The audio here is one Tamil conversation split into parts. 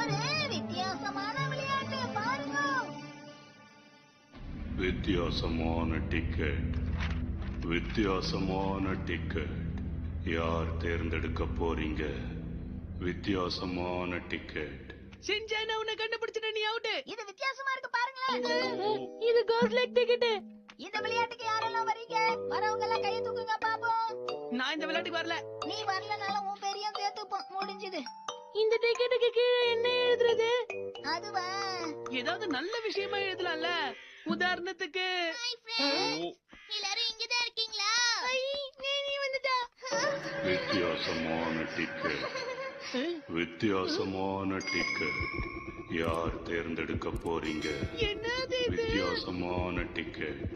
ஒரு வித்தியாசமான விளையாட்டு பாருங்க. வித்தியாசமான டிக்கெட், வித்தியாசமான டிக்கெட். யார் தேர்ந்தெடுக்க போறீங்க? வித்தியாசமான டிக்கெட். சின்சான் உன்னை கண்டுபிடிச்சிட்ட, நீ அவுட். இது வித்தியாசமா இருக்கு பாருங்களேன். இது கோஸ்ட் லைக் டிக்கெட். இந்த விளையாட்டுக்கு யாரெல்லாம் வரீங்க? வரவங்க எல்லாம் கையை தூக்குங்க பாப்போம். நான் இந்த விளையாட்டுக்கு வரல. நீ வரலனாலும் உன் பெரியும் சேர்த்துப்போம். முடிஞ்சது. இந்த டிக்கெட்டுக்கு கீழே என்ன எழுதுறது? அதுவா? ஏதாவது நல்ல விஷயமா எழுதலாம்ல. உதாரணத்துக்கு எல்லாரும் இங்கதான் இருக்கீங்களா? நீ வந்துட்டா. வித்தியாசமான டிக்கெட், வித்தியாசமான டிக்கெட். யார் தேர்ந்தெடுக்க போறீங்க? என்னது இது? வித்தியாசமான டிக்கெட்.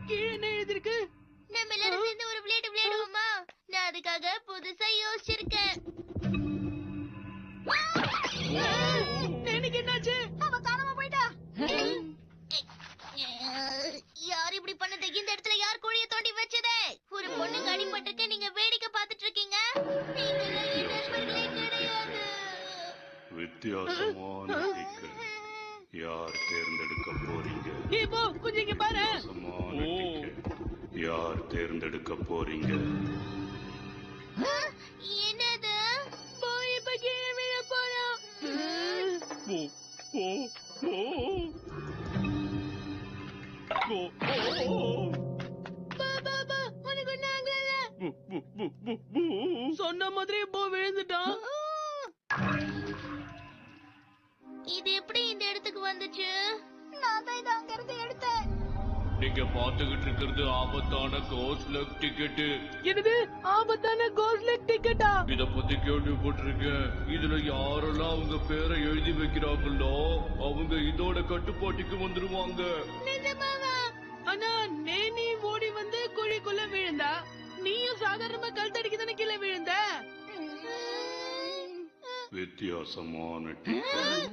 கீழே என்ன எழுதிருக்கு? நம்ம எல்லாரும் சேர்ந்து ஒரு விளையாட்டு விளையாடுவோமா? நான் அதுக்காக புதுசா யோசிச்சிருக்கேன். எனக்கு என்னாச்சு? அவ காணாம போயிட்டா. யார் இப்படி பண்ணது? இந்த இடத்துல யார் கோழியை தோண்டி வச்சதே? ஒரு பொண்ணுக்கு அடிபட்டிருக்கு, நீங்க வேடிக்கை பார்த்துட்டு இருக்கீங்க. நீங்க என் நண்பர்களே கிடையாது. வித்தியாசமான டிக்கெட். யார் தேர்ந்தெடுக்க போறீங்க? நீ போ, கொஞ்சம் இங்க பாரு. வித்தியாசமான டிக்கெட். யார் தேர்ந்தெடுக்க போறீங்க? என்னது? போய் இப்ப கீழே விழ போறோம். உனக்கு ஒண்ணு ஆகல. சொன்ன மாதிரி போ விழுந்துட்டான். இது எப்படி இந்த இடத்துக்கு வந்துச்சு? நான் தான் இதை அங்க இருந்து எடுத்தேன். நீங்க பாத்துக்கிட்டு இருக்கிறது ஆபத்தான கோஸ்ட் லக் டிக்கெட். என்னது? ஆபத்தான கோஸ்ட் லைக் டிக்கெட்டா? இத பத்தி கேள்விப்பட்டிருக்கேன். இதுல யாரெல்லாம் அவங்க பேரை எழுதி வைக்கிறாங்களோ அவங்க இதோட கட்டுப்பாட்டுக்கு வந்துருவாங்க. நிஜமாவா? ஆனா நேனி ஓடி வந்து குழிக்குள்ள விழுந்தா, நீயும் சாதாரணமா கல் தடிக்கு தானே கீழே விழுந்த. வித்தியாசமான டிக்கெட்,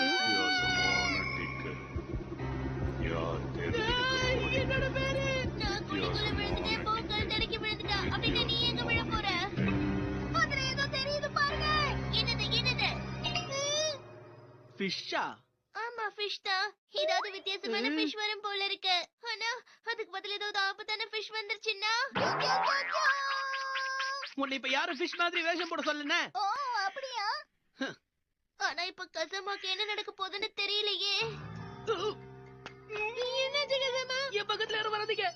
வித்தியாசமான டிக்கெட். யார் தேர்ந்தெடுக்க போறீங்க? என்னோட பேரு நான் குழிக்குள்ள விழுந்துட்டேன், போ கல் தடிக்கு விழுந்துட்டா. அப்படின்னா நீ எங்க விழ போற? அதுல ஏதோ தெரியுது பாருங்க. என்னது? ஃபிஷ்ஷா? ஆமா, ஃபிஷ் தான். ஏதாவது வித்தியாசமான ஃபிஷ் வரும் போல இருக்கு. ஆனா அதுக்கு பதில் ஏதாவது ஆபத்தான ஃபிஷ் வந்துருச்சுன்னா? உன்னை இப்ப யாரும் ஃபிஷ் மாதிரி வேஷம் போட சொல்லுனே? ஓ, அப்படியா? ஆனா இப்ப கசமாக்கு என்ன நடக்க போகுதுன்னு தெரியலையே. என்னாச்சு கசமா? என் பக்கத்துல யாரும் வராதீங்க.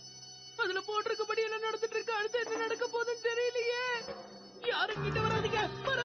அதுல போட்டிருக்கபடி எல்லாம் நடந்துட்டு இருக்கு. அடுத்து என்ன நடக்க போகுதுன்னு தெரியலையே. யாரும் கிட்ட வராதீங்க.